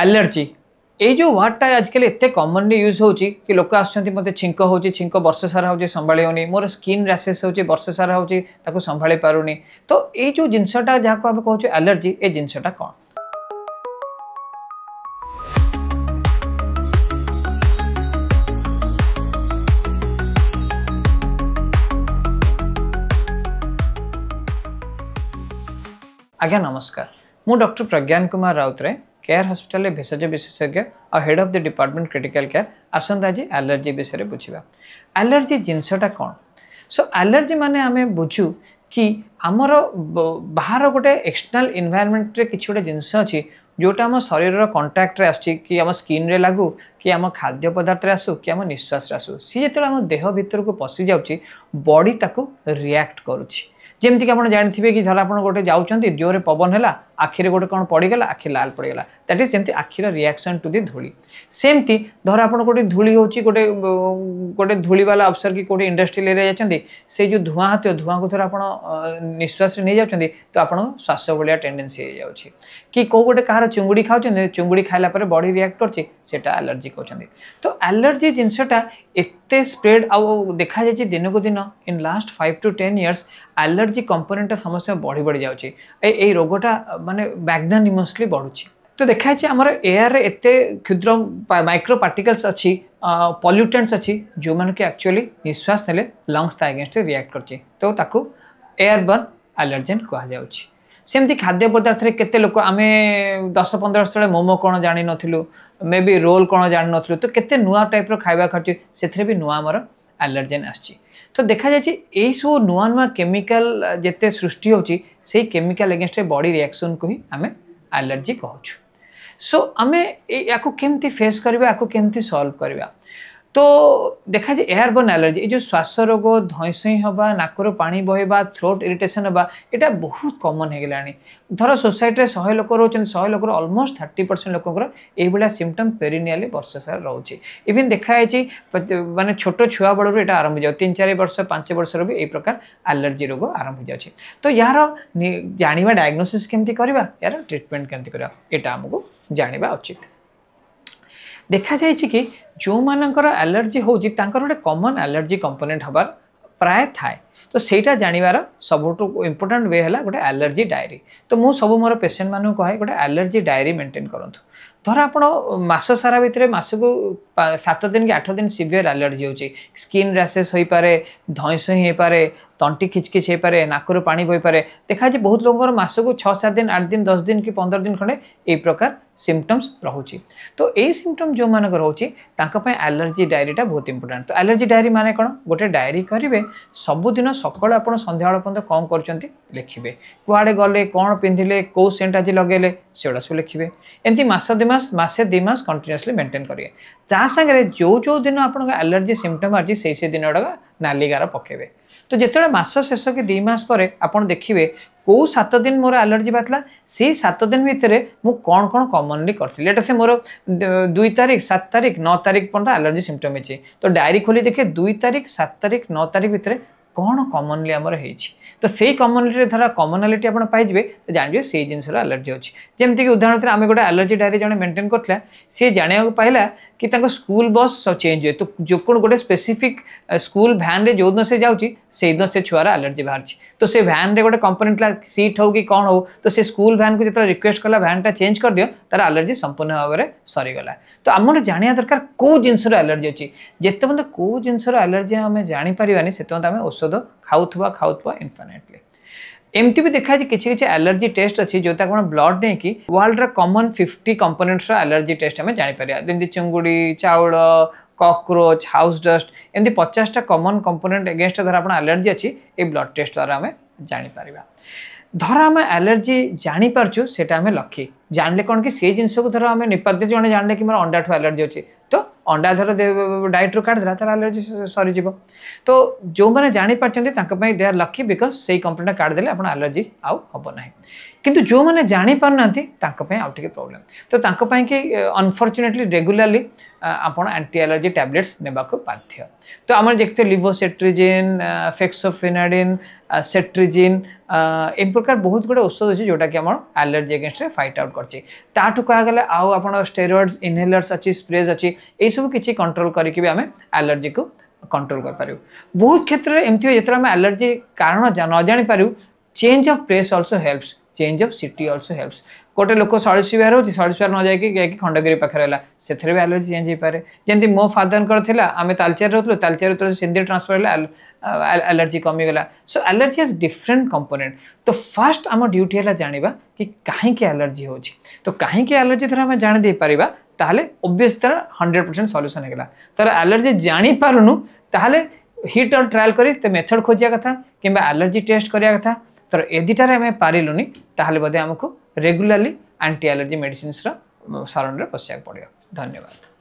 Allergy ये जो वर्डटा आजकल एत कमनली यूज होची कि लोक आसुँच मत छिंक हो छिंक वर्ष सारा हो संभाली होनी मोर स्किन रैसेस हो वर्ष सारा हो संभाली पारुनी तो ये जो जिनसटा जहाँ को आम कहूँ एलर्जी ये जिनसटा कौन आज्ञा नमस्कार मु doctor Pragyan Kumar Routray care hospital भेषज विशेषज्ञ और head of the department critical care आसंता आज एलर्जी विषय में बुझा एलर्जी जिनसटा कौन सो एलर्जी माने आमे बुझू कि आमर बाहर गोटे एक्सटर्नल इन्वायरमेंट रे किछि गोटे जिनस अछि जोटा आम शरीर कंटाक्ट रे आछि कि आम स्किन रे लागू कि आम खाद्य पदार्थ रे आसू कि आम निश्वास रे आसू सी जेतेबेले आम देह भितर को पशि जाउछि बॉडी ताकू रिएक्ट करुछि जमती आप जानते कि धर आप गोटे जाऊँच जोरे पवन है आखिरे गोटे कौन पड़गला आखि लाल पड़गला दैट इज सेमती आखिर रिएक्शन टू दी धूली सेमती धर आप गोटे धूली होची गोटे गोटे धूली वाला अफसर कि गोटे इंडस्ट्रियल एरिया जाती से जो धुआं होती धुआं को थर आप निश्वास नहीं जाती तो आप श्वास भाया टेंडेन्सी हो जाऊँगी कि कौ गोटे कहार चुंगुड़ी खाऊँ चुंगुड़ी खाला बॉडी रिएक्ट करछि सेटा एलर्जी कहते तो एलर्जी जिनसटा एत स्प्रेड आउ देखा जाए दिन को दिन in last 5 to 10 years allergy component समस्या बढ़ी बढ़ी जाऊँगी रोगटा माने मैग्नानिमसली बढ़ुची तो देखा आमर एयर रे एते क्षुद्र माइक्रो पार्टिकल्स अच्छी पॉल्यूटेंट्स अच्छी जो मान के एक्चुअली निश्वास नेले लंग्स अगेंस्ट रिएक्ट करछि तो ताकू एयरबर्न एलर्जेन कहा जाउछि सेमती खाद्य पदार्थ रे केते लोक आमे 10-15 वर्ष तले मोमो कोन जानि नथिलु मे बी रोल कोन जानि नथिलु तो केते नुआ टाइप रो खाइबा खाची सेथरे भी नुआ हमर एलर्जेन आछि तो देखा जाए यही सब नुआ नुआ केमिकल जिते सृष्टि होची से केमिकल अगेंस्ट बॉडी रिएक्शन को ही आमे एलर्जी कहूँ सो आमे याकू केमती फेस करबा याकू केमती सॉल्व करबा तो देखा जाए एयरबर्न एलर्जी ये जो श्वास रोग धईसई हवा नाकर पानी बहवा थ्रोट इरिटेशन हवा यहाँ बहुत कमन हो गलानी धर सोसाइटी 100 लोक रोच 100 लोक ऑलमोस्ट 30% लोकर ये सिम्पटम पेरिनियली वर्ष सारा रोचे इवन देखा माने छोट छुआ बड़ू यहाँ आरंभ हो 3-4 वर्ष 5 वर्ष भी यही प्रकार एलर्जी रोग आरंभ हो जाए तो यार जाना डायग्नोसिस केमती करवा यार ट्रिटमेंट केमती करवा यहाँ आमको जाना उचित देखा जाए कि जो मानकर एलर्जी होची गोटे कॉमन एलर्जी कंपोनेंट हबार प्राय थाए तो सेटा जानिबार सबुठु इम्पोर्टेंट वे है गोटे एलर्जी डायरी तो मु सब मोर पेशेंट मानु कहे गोटे एलर्जी डायरी मेंटेन करंतु धर आप मास सारा भितर मास को 7 दिन कि 8 दिन सीवियर एलर्जी होची स्किन रैसेस हो पारे धईसई हो पारे तंटी खिचखिच हो पारे नाकर पानी बही पारे देखा जाए बहुत लोगों मास को 6-7 दिन 8 दिन 10 दिन कि 15 दिन खंडे यही प्रकार सिम्पटम्स रोचे तो यही सिम्पटम जो मानक रोचे एलर्जी डायरीटा बहुत इंपोर्टेंट तो एलर्जी डायरी माने कौन गोटे डायरी करेंगे सबुदिन सकाल आप सन्ध्या पर्यटन कौन कर लिखे कुआड़े गले कौन पिंधिले कौ सेंट आज लगेले सेगुड़ा सब लिखे एमती मास 2 मास मासे 2 मास कंटिन्यूअसली मेंटेन करेंगे ता सागे जो दिन आप एलर्जी सिम्पटम आज से दिन गुड़ा नाली गार पकेबे तो जिते मास शेष कि 2 मास पर आप देखिए कौ 7 दिन मोर एलर्जी बातला से 7 दिन भितर मु कौन कौन कॉमनली करती से मोर 2 तारीख 7 तारीख 9 तारीख पर्यटन एलर्जी सिम्पटम है तो डायरी खोली देखिए 2 तारीख 7 तारीख 9 तारीख भितर कौन कॉमनली आमर होती तो से कॉमनली धर कॉमनालिटी आप पाइबे तो जानवे से जिनस एलर्जी अच्छी जमती कि उदाहरण आम गोटे एलर्जी डायरी जड़े मेंटेन करता सी जाना पाइला कि स्कूल बस चेंज हुए तो जो कौन गोटे स्पेसिफिक स्कूल भैन रे जो दिन से जाऊँगी से दिन से छुआर एलर्जी बाहर तो से भैन रे गोटे कंपोनेंट सीट हो कि कौन हो तो से स्कूल भैन को जो रिक्वेस्ट कला भैनटा चेंज कर दियो तार एलर्जी संपूर्ण भाव में सरीगला तो आम जाना दरकार कौ जिनस एलर्जी अच्छी जिते मतलब कौ जिनस एलर्जी आम जापर से आम औषध खाऊथुआ इनफाइनाइटली एमती भी देखा कि एलर्जी टेस्ट अच्छी जो ब्लड नहीं कि वर्ल्ड रा कॉमन 50 कंपोनेंट्स एलर्जी टेस्ट आम जापर जमी चिंगुड़ी चाउल कॉकरोच हाउस डस्ट एमती 50टा कॉमन कंपोनेंट एगेंस्ट धर आप एलर्जी अच्छी ये ब्लड टेस्ट द्वारा आम जापर धर आम एलर्जी जापारचु से लकी जानले कौन कि से जिनस को धर आम निपात जड़े जानले कि मोर अंडा ठू एलर्जी अच्छी तो अंडा धर डाइट रू काटदेला तार एलर्जी सरीज तो जो मैंने जापार दे आर लकी बिकज से कंपोनेंट काटदेले आप एलर्जी आउ हम ना किंतु जो मैंने जानी पारना आउ टे प्रॉब्लम तो कि अनफॉर्चुनेटली रेगुलरली आपण एंटी एलर्जी टैबलेट्स नेबा को बाध्य। तो आम देखते लिवोसेट्रिजिन, फेक्सोफिनाडिन, सेट्रिजिन ए प्रकार बहुत गुड़े औषध अच्छे जोटा कि आम एलर्जी अगेंस्ट फाइट आउट कर कहगले आउ आप स्टेरॉइड्स इनहेलर्स अच्छी स्प्रेज अच्छी ये सब किसी कंट्रोल करके आम एलर्जी को कंट्रोल कर पारू। बहुत क्षेत्र में एमती जो आम एलर्जी कारण न जानी Paru change of place also helps, change of city also helps. गोटे लोक सड़ीशिवार हो सड़ीशिवार न जाकि खंडगिरी पाखे रहा से भी एलर्जी चेंज हो पाए। जमी मो फादर आम तालचेर रोलु तालचेर तो सिंधी ट्रांसफर एलर्जी कमीगला। So allergy has different component. तो फास्ट आम ड्यूटी है जाना कि कहीं एलर्जी हो तो कहीं एलर्जी थर आम जान दे पारिबा ताहले ओब्वियस तरह 100% सॉल्यूशन होगा। तर एलर्जी जानी पारुनु ताहले हिट और ट्रायल करी मेथड खोजिया कथा कि एलर्जी टेस्ट करिया कथा। तर ए दुटार आम पारिलुनी ताहले बोधे आमको रेगुलरली एंटी एलर्जी मेडिसिन शरण में पशिया पड़ो। धन्यवाद।